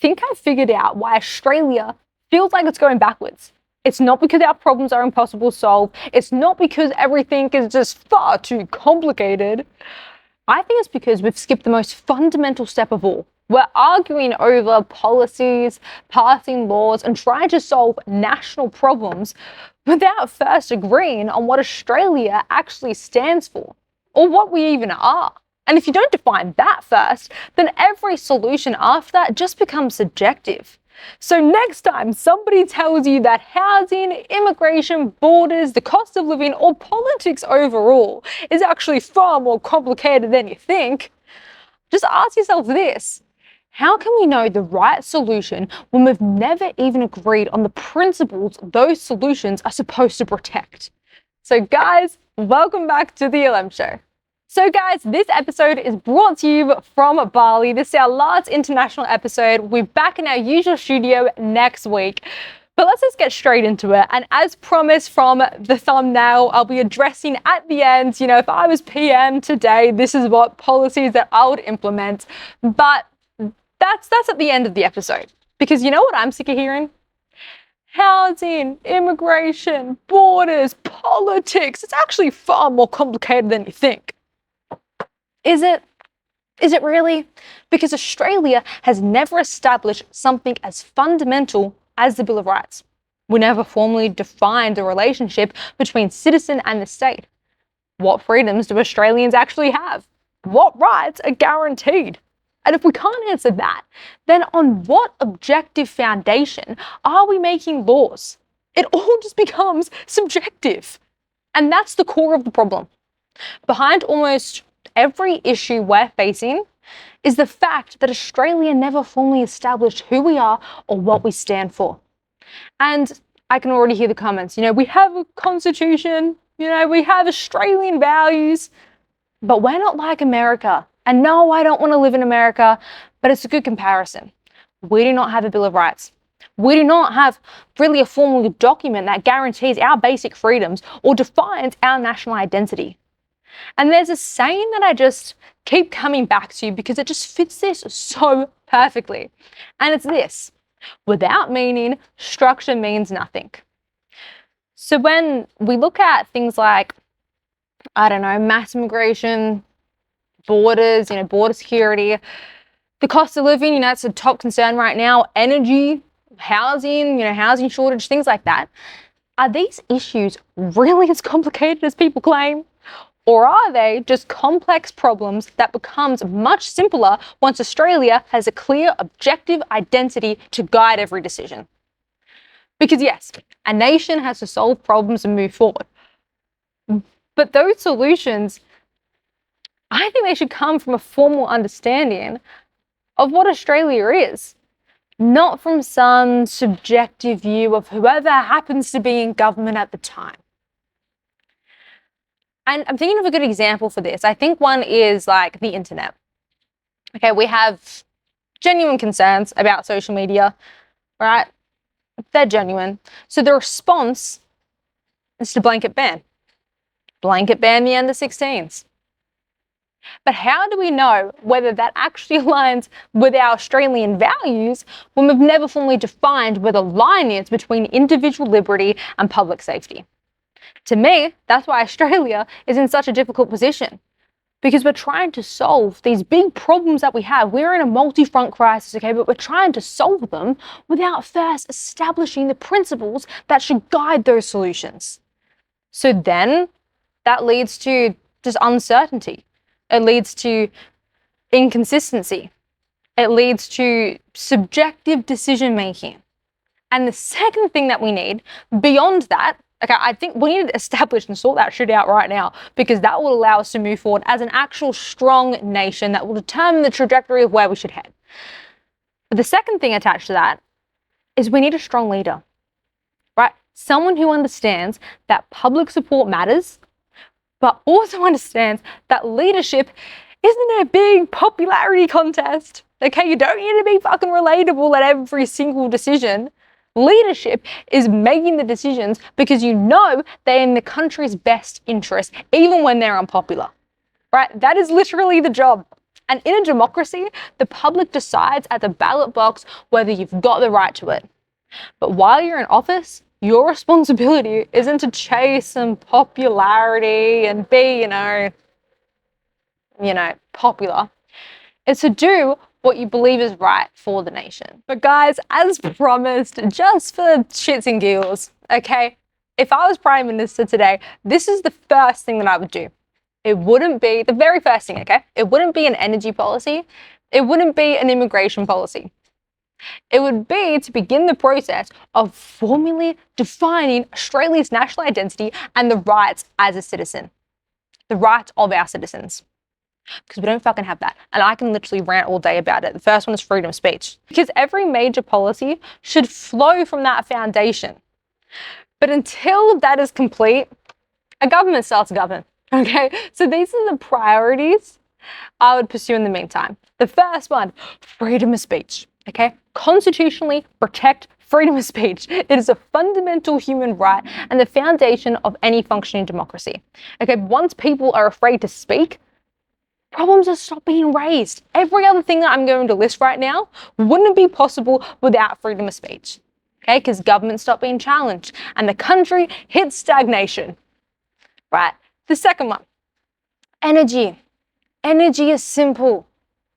think I figured out why Australia feels like it's going backwards. It's not because our problems are impossible to solve. It's not because everything is just far too complicated. I think it's because we've skipped the most fundamental step of all. We're arguing over policies, passing laws, and trying to solve national problems without first agreeing on what Australia actually stands for, or what we even are. And if you don't define that first, then every solution after that just becomes subjective. So next time somebody tells you that housing, immigration, borders, the cost of living, or politics overall is actually far more complicated than you think, just ask yourself this: how can we know the right solution when we've never even agreed on the principles those solutions are supposed to protect? So guys, welcome back to the LM Show. So guys, this episode is brought to you from Bali. This is our last international episode. We're back in our usual studio next week. But let's just get straight into it. And as promised from the thumbnail, I'll be addressing at the end, if I was PM today, this is what policies that I would implement. But that's at the end of the episode. Because you know what I'm sick of hearing? Housing, immigration, borders, politics. It's actually far more complicated than you think. Is it? Is it really? Because Australia has never established something as fundamental as the Bill of Rights. We never formally defined the relationship between citizen and the state. What freedoms do Australians actually have? What rights are guaranteed? And if we can't answer that, then on what objective foundation are we making laws? It all just becomes subjective. And that's the core of the problem. Behind almost every issue we're facing is the fact that Australia never formally established who we are or what we stand for. And I can already hear the comments, we have a constitution, we have Australian values, but we're not like America. And no, I don't want to live in America, but it's a good comparison. We do not have a Bill of Rights. We do not have really a formal document that guarantees our basic freedoms or defines our national identity. And there's a saying that I just keep coming back to because it just fits this so perfectly. And it's this: without meaning, structure means nothing. So when we look at things like, mass immigration, borders, border security, the cost of living, it's a top concern right now, energy, housing, housing shortage, things like that. Are these issues really as complicated as people claim? Or are they just complex problems that becomes much simpler once Australia has a clear, objective identity to guide every decision? Because yes, a nation has to solve problems and move forward. But those solutions, I think they should come from a formal understanding of what Australia is, not from some subjective view of whoever happens to be in government at the time. And I'm thinking of a good example for this. I think one is like the internet. Okay, we have genuine concerns about social media, right? They're genuine. So the response is to blanket ban. Blanket ban the under 16s. But how do we know whether that actually aligns with our Australian values when we've never formally defined where the line is between individual liberty and public safety? To me, that's why Australia is in such a difficult position, because we're trying to solve these big problems that we have. We're in a multi-front crisis, okay, but we're trying to solve them without first establishing the principles that should guide those solutions. So then that leads to just uncertainty. It leads to inconsistency. It leads to subjective decision making. And the second thing that we need beyond that, okay, I think we need to establish and sort that shit out right now, because that will allow us to move forward as an actual strong nation that will determine the trajectory of where we should head. But the second thing attached to that is we need a strong leader, right? Someone who understands that public support matters, but also understands that leadership isn't a big popularity contest. Okay, you don't need to be fucking relatable at every single decision. Leadership is making the decisions because you know they're in the country's best interest, even when they're unpopular, right? That is literally the job. And in a democracy, the public decides at the ballot box whether you've got the right to it. But while you're in office, your responsibility isn't to chase some popularity and be, popular. It's to do what you believe is right for the nation. But guys, as promised, just for shits and giggles, okay, if I was Prime Minister today, this is the first thing that I would do. It wouldn't be the very first thing, okay? It wouldn't be an energy policy. It wouldn't be an immigration policy. It would be to begin the process of formally defining Australia's national identity and the rights as a citizen. The rights of our citizens. Because we don't fucking have that. And I can literally rant all day about it. The first one is freedom of speech. Because every major policy should flow from that foundation. But until that is complete, a government starts a government. Okay? So these are the priorities I would pursue in the meantime. The first one, freedom of speech. Okay? Constitutionally protect freedom of speech. It is a fundamental human right and the foundation of any functioning democracy. Okay? Once people are afraid to speak, problems will stop being raised. Every other thing that I'm going to list right now wouldn't be possible without freedom of speech. Okay, because governments stop being challenged and the country hits stagnation. Right? The second one, energy. Energy is simple.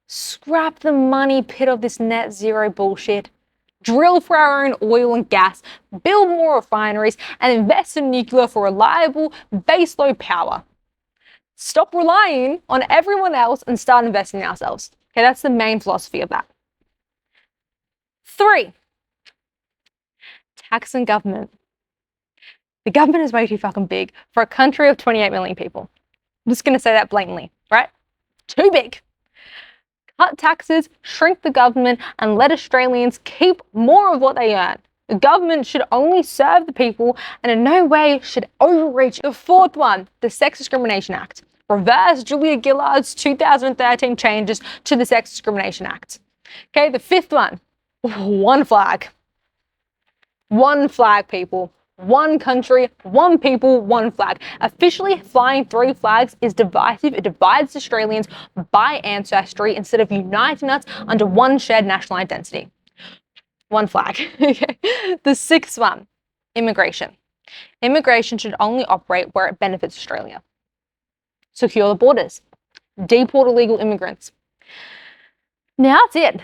Scrap the money pit of this net zero bullshit. Drill for our own oil and gas, build more refineries, and invest in nuclear for reliable baseload power. Stop relying on everyone else and start investing in ourselves. Okay, that's the main philosophy of that. 3, tax and government. The government is way too fucking big for a country of 28 million people. I'm just going to say that blatantly, right? Too big. Cut taxes, shrink the government, and let Australians keep more of what they earn. The government should only serve the people and in no way should overreach. The fourth one, the Sex Discrimination Act. Reverse Julia Gillard's 2013 changes to the Sex Discrimination Act. Okay, the fifth one, one flag. One flag, people. One country, one people, one flag. Officially flying 3 flags is divisive. It divides Australians by ancestry instead of uniting us under one shared national identity. One flag. Okay. The sixth one, immigration. Immigration should only operate where it benefits Australia. Secure the borders. Deport illegal immigrants. Now that's it.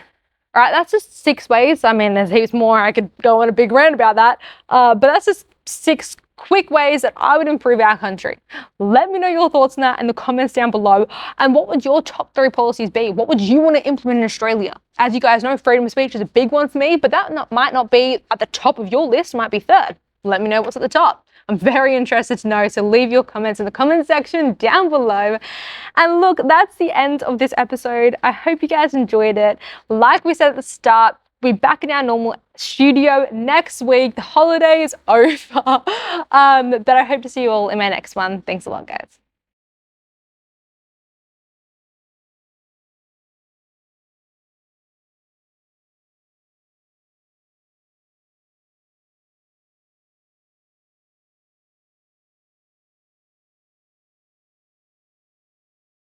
All right, that's just 6 ways. I mean, there's heaps more. I could go on a big rant about that. But that's just 6 quick ways that I would improve our country. Let me know your thoughts on that in the comments down below. And what would your top 3 policies be? What would you want to implement in Australia? As you guys know, freedom of speech is a big one for me, but that might not be at the top of your list, might be 3rd. Let me know what's at the top. I'm very interested to know, so leave your comments in the comment section down below. And look, that's the end of this episode. I hope you guys enjoyed it. Like we said at the start, we're back in our normal studio next week. The holiday is over. But I hope to see you all in my next one. Thanks a lot, guys.